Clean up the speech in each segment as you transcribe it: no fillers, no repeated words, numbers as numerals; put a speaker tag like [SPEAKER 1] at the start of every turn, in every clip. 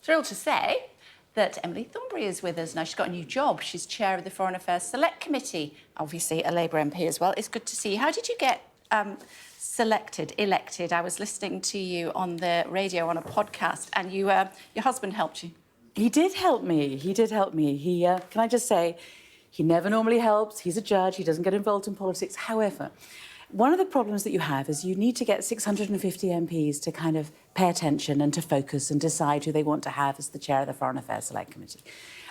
[SPEAKER 1] Thrilled to say that Emily Thornberry is with us now. She's got a new job. She's chair of the Foreign Affairs Select Committee, obviously a Labour MP as well. It's good to see you. How did you get elected? I was listening to you on the radio on a podcast, and your husband helped you.
[SPEAKER 2] He did help me. He did help me. Can I just say, he never normally helps. He's a judge. He doesn't get involved in politics. However, one of the problems that you have is you need to get 650 MPs to kind of pay attention and to focus and decide who they want to have as the chair of the Foreign Affairs Select Committee.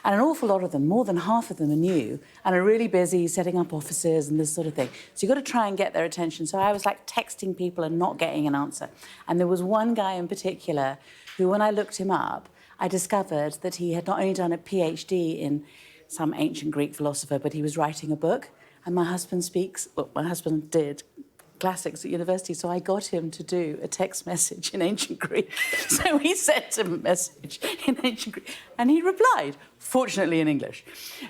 [SPEAKER 2] And an awful lot of them, more than half of them, are new and are really busy setting up offices and this sort of thing. So you've got to try and get their attention. So I was like texting people and not getting an answer. And there was one guy in particular who, when I looked him up, I discovered that he had not only done a PhD in some ancient Greek philosopher, but he was writing a book. And my husband did classics at university, so I got him to do a text message in ancient Greek. So he sent him a message in ancient Greek, and he replied, fortunately in English.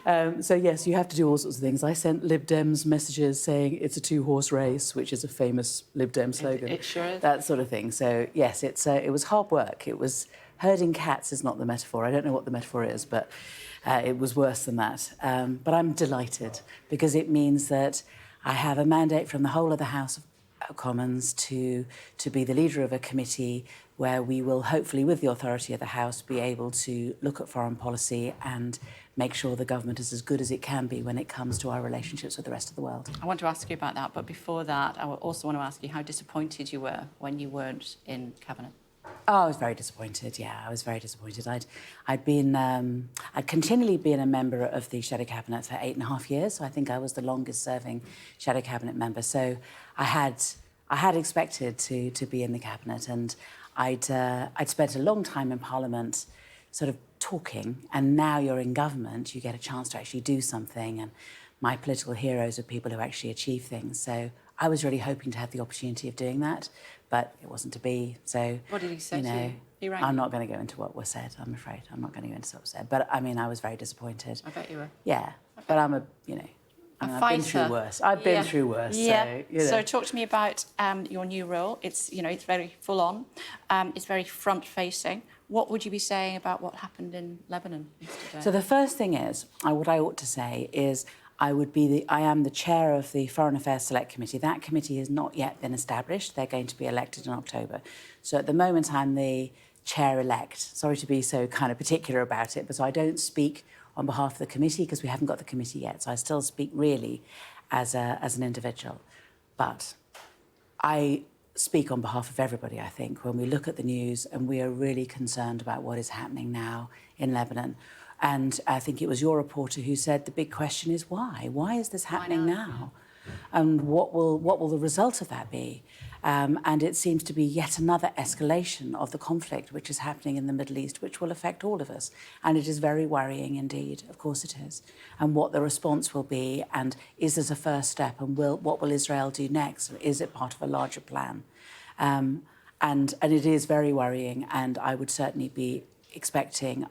[SPEAKER 2] So yes, you have to do all sorts of things. I sent Lib Dems messages saying it's a two-horse race, which is a famous Lib Dem slogan.
[SPEAKER 1] It sure is.
[SPEAKER 2] That sort of thing. So yes, it was hard work. It was herding cats is not the metaphor. I don't know what the metaphor is, but it was worse than that. But I'm delighted because it means that I have a mandate from the whole of the House of Commons to be the leader of a committee where we will hopefully, with the authority of the House, be able to look at foreign policy and make sure the government is as good as it can be when it comes to our relationships with the rest of the world.
[SPEAKER 1] I want to ask you about that, but before that, I also want to ask you how disappointed you were when you weren't in Cabinet.
[SPEAKER 2] Oh, I was very disappointed. Yeah, I was very disappointed. I'd continually been a member of the Shadow Cabinet for 8.5 years. So I think I was the longest-serving Shadow Cabinet member. So I had expected to be in the Cabinet, and I'd spent a long time in Parliament, sort of talking. And now you're in government, you get a chance to actually do something. And my political heroes are people who actually achieve things. So I was really hoping to have the opportunity of doing that, but it wasn't to be. So
[SPEAKER 1] what did he say to you? He rang
[SPEAKER 2] I'm not going to go into what was said, I'm afraid. I'm not going to go into what was said. But I mean, I was very disappointed.
[SPEAKER 1] I bet you were.
[SPEAKER 2] Yeah, but I've been through worse. I've been through worse.
[SPEAKER 1] Yeah.
[SPEAKER 2] So,
[SPEAKER 1] So talk to me about your new role. It's very full on. It's very front facing. What would you be saying about what happened in Lebanon yesterday?
[SPEAKER 2] So the first thing is, what I ought to say is, I am the chair of the Foreign Affairs Select Committee. That committee has not yet been established. They're going to be elected in October. So at the moment, I'm the chair-elect. Sorry to be so kind of particular about it, but so I don't speak on behalf of the committee because we haven't got the committee yet. So I still speak really as an individual. But I speak on behalf of everybody, I think, when we look at the news and we are really concerned about what is happening now in Lebanon. And I think it was your reporter who said the big question is why? Why is this happening now? And what will the result of that be? And it seems to be yet another escalation of the conflict which is happening in the Middle East, which will affect all of us. And it is very worrying indeed. Of course it is. And what the response will be, and is this a first step? And what will Israel do next? Is it part of a larger plan? And it is very worrying. And I would certainly be expecting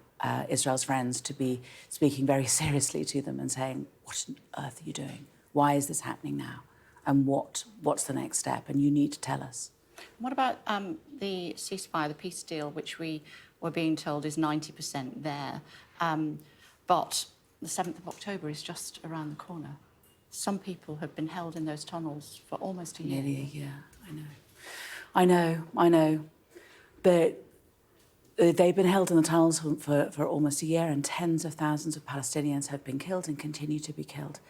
[SPEAKER 2] Israel's friends to be speaking very seriously to them and saying, what on earth are you doing? Why is this happening now? And what's the next step? And you need to tell us.
[SPEAKER 1] What about the ceasefire, the peace deal, which we were being told is 90% there? But the 7th of October is just around the corner. Some people have been held in those tunnels for almost a year.
[SPEAKER 2] Nearly a year, I know. But they've been held in the tunnels for almost a year, and tens of thousands of Palestinians have been killed and continue to be killed.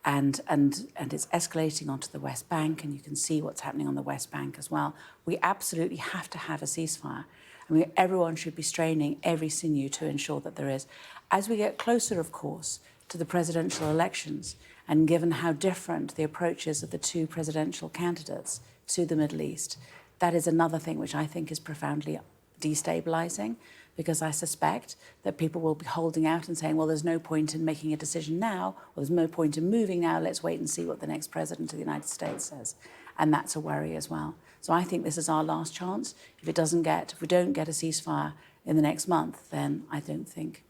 [SPEAKER 2] And it's escalating onto the West Bank, and you can see what's happening on the West Bank as well. We absolutely have to have a ceasefire. I mean, everyone should be straining every sinew to ensure that there is. As we get closer, of course, to the presidential elections, and given how different the approaches of the two presidential candidates to the Middle East, that is another thing which I think is profoundly destabilising, because I suspect that people will be holding out and saying, well, there's no point in making a decision now, or there's no point in moving now, let's wait and see what the next president of the United States says. And that's a worry as well. So I think this is our last chance. If we don't get a ceasefire in the next month, then I don't think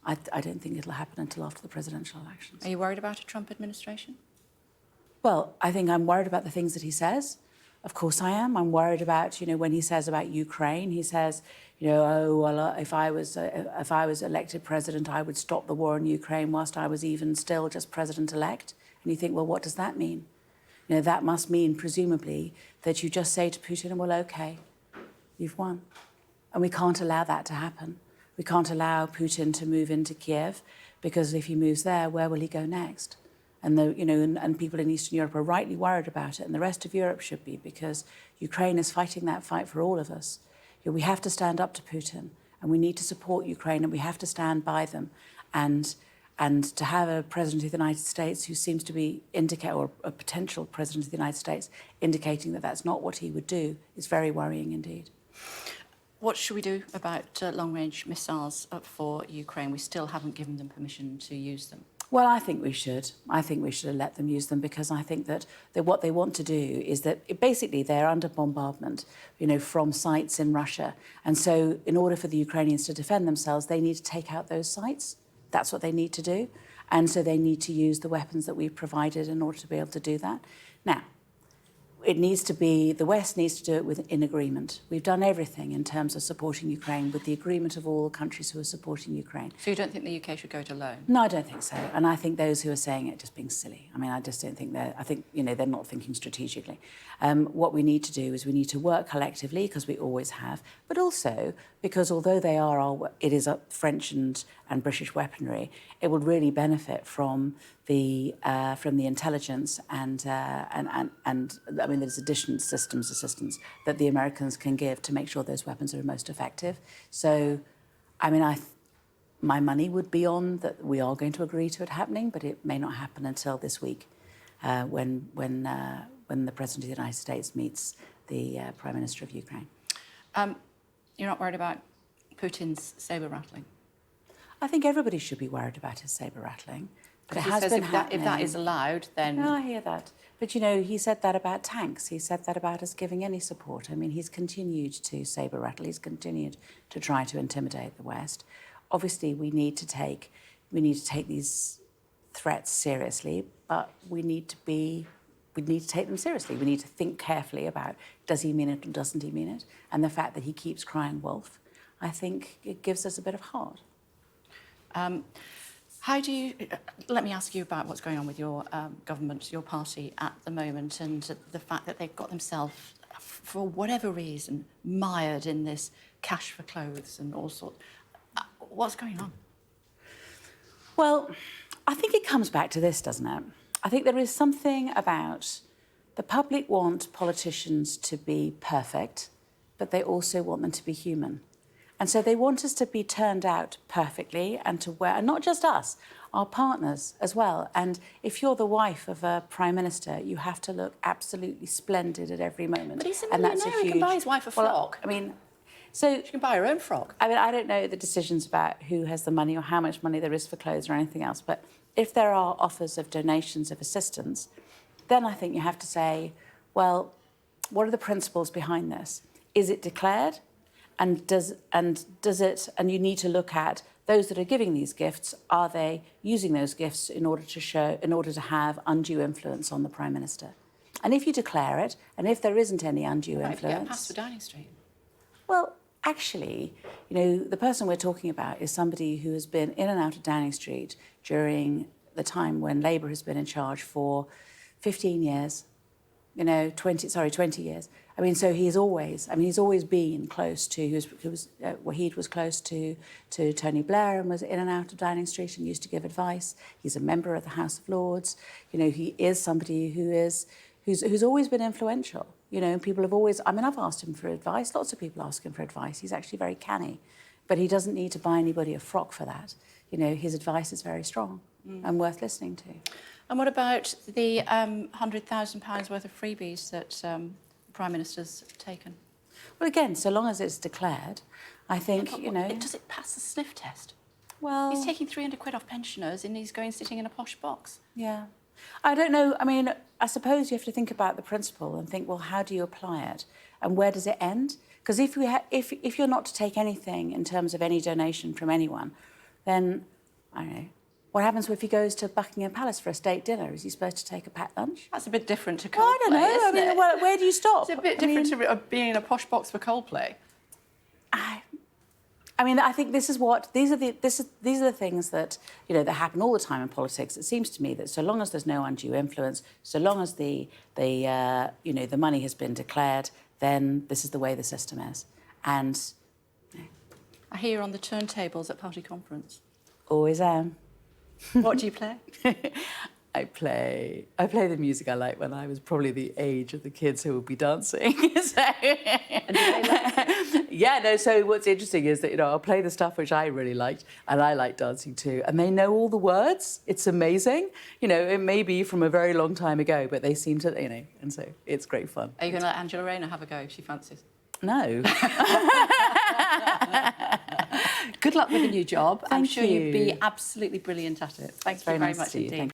[SPEAKER 2] it'll happen until after the presidential elections.
[SPEAKER 1] Are you worried about a Trump administration?
[SPEAKER 2] Well, I think I'm worried about the things that he says. Of course I am. I'm worried about, when he says about Ukraine, he says, oh, well, if I was elected president, I would stop the war in Ukraine whilst I was even still just president-elect. And you think, well, what does that mean? That must mean, presumably, that you just say to Putin, well, OK, you've won. And we can't allow that to happen. We can't allow Putin to move into Kiev, because if he moves there, where will he go next? And and people in Eastern Europe are rightly worried about it, and the rest of Europe should be, because Ukraine is fighting that fight for all of us. We have to stand up to Putin, and we need to support Ukraine, and we have to stand by them. And to have a president of the United States who seems to be or a potential president of the United States indicating that that's not what he would do is very worrying indeed.
[SPEAKER 1] What should we do about long-range missiles for Ukraine? We still haven't given them permission to use them.
[SPEAKER 2] Well, I think we should. I think we should let them use them, because I think that what they want to do is that basically they're under bombardment, from sites in Russia. And so in order for the Ukrainians to defend themselves, they need to take out those sites. That's what they need to do. And so they need to use the weapons that we've provided in order to be able to do that. Now, the West needs to do it in agreement. We've done everything in terms of supporting Ukraine with the agreement of all countries who are supporting Ukraine.
[SPEAKER 1] So you don't think the UK should go it alone?
[SPEAKER 2] No, I don't think so. And I think those who are saying it are just being silly. I mean, I just don't think they're not thinking strategically. What we need to do is we need to work collectively, because we always have, but also because although it is a French and British weaponry, it would really benefit from the intelligence and there's additional systems assistance that the Americans can give to make sure those weapons are most effective. So, I mean, my money would be on that we are going to agree to it happening, but it may not happen until this week, when the President of the United States meets the Prime Minister of Ukraine.
[SPEAKER 1] You're not worried about Putin's sabre rattling?
[SPEAKER 2] I think everybody should be worried about his sabre rattling. But it
[SPEAKER 1] he
[SPEAKER 2] has
[SPEAKER 1] says
[SPEAKER 2] been
[SPEAKER 1] if that is allowed, then...
[SPEAKER 2] No, I hear that. But, he said that about tanks. He said that about us giving any support. I mean, he's continued to sabre rattle. He's continued to try to intimidate the West. Obviously, we need to take these threats seriously, but we need to take them seriously. We need to think carefully about, does he mean it or doesn't he mean it? And the fact that he keeps crying wolf, I think it gives us a bit of heart.
[SPEAKER 1] Let me ask you about what's going on with your government, your party at the moment, and the fact that they've got themselves, for whatever reason, mired in this cash for clothes and all sorts. What's going on?
[SPEAKER 2] Well, I think it comes back to this, doesn't it? I think there is something about the public want politicians to be perfect, but they also want them to be human. And so they want us to be turned out perfectly and and not just us, our partners as well. And if you're the wife of a Prime Minister, you have to look absolutely splendid at every moment.
[SPEAKER 1] But he's a millionaire, he can buy his wife a frock.
[SPEAKER 2] So
[SPEAKER 1] she can buy her own frock.
[SPEAKER 2] I don't know the decisions about who has the money or how much money there is for clothes or anything else, but if there are offers of donations of assistance, then I think you have to say, well, what are the principles behind this? Is it declared? And you need to look at those that are giving these gifts, are they using those gifts in order to have undue influence on the Prime Minister? And if you declare it, and if there isn't any undue influence...
[SPEAKER 1] Get past for Downing Street.
[SPEAKER 2] Well, actually, the person we're talking about is somebody who has been in and out of Downing Street during the time when Labour has been in charge for 15 years, 20 years. So he's always been close to, Wahid was close to Tony Blair and was in and out of Downing Street and used to give advice. He's a member of the House of Lords. He is somebody who's always been influential. People have always, I've asked him for advice. Lots of people ask him for advice. He's actually very canny, but he doesn't need to buy anybody a frock for that. His advice is very strong and worth listening to.
[SPEAKER 1] And what about the £100,000 worth of freebies that the Prime Minister's taken?
[SPEAKER 2] Well, again, so long as it's declared, I think,
[SPEAKER 1] Does it pass the sniff test?
[SPEAKER 2] Well...
[SPEAKER 1] He's taking £300 off pensioners and he's going sitting in a posh box.
[SPEAKER 2] Yeah. I don't know. I suppose you have to think about the principle and think, well, how do you apply it? And where does it end? Because if you're not to take anything in terms of any donation from anyone, then, I don't know, What happens if he goes to Buckingham Palace for a state dinner? Is he supposed to take a packed lunch?
[SPEAKER 1] That's a bit different to Coldplay,
[SPEAKER 2] Well, I don't know.
[SPEAKER 1] isn't it?
[SPEAKER 2] Well, where do you stop?
[SPEAKER 1] It's a bit different to being in a posh box for Coldplay.
[SPEAKER 2] I mean, I think this is what these are the things that that happen all the time in politics. It seems to me that so long as there's no undue influence, so long as the money has been declared, then this is the way the system is. And
[SPEAKER 1] I hear you're on the turntables at party conference.
[SPEAKER 2] always am.
[SPEAKER 1] What do you play?
[SPEAKER 2] I play the music I like when I was probably the age of the kids who would be dancing. So,
[SPEAKER 1] And do they like
[SPEAKER 2] yeah, no, so what's interesting is that, I'll play the stuff which I really liked, and I like dancing too, and they know all the words. It's amazing. It may be from a very long time ago, but they seem to, and so it's great fun.
[SPEAKER 1] Are you going to let Angela Rayner have a go if she fancies?
[SPEAKER 2] No.
[SPEAKER 1] Good luck with the new job. I'm
[SPEAKER 2] Thank
[SPEAKER 1] sure you'd be
[SPEAKER 2] you.
[SPEAKER 1] absolutely brilliant at it. Thank you
[SPEAKER 2] very
[SPEAKER 1] very
[SPEAKER 2] nice
[SPEAKER 1] much
[SPEAKER 2] to see you.
[SPEAKER 1] indeed.
[SPEAKER 2] Thank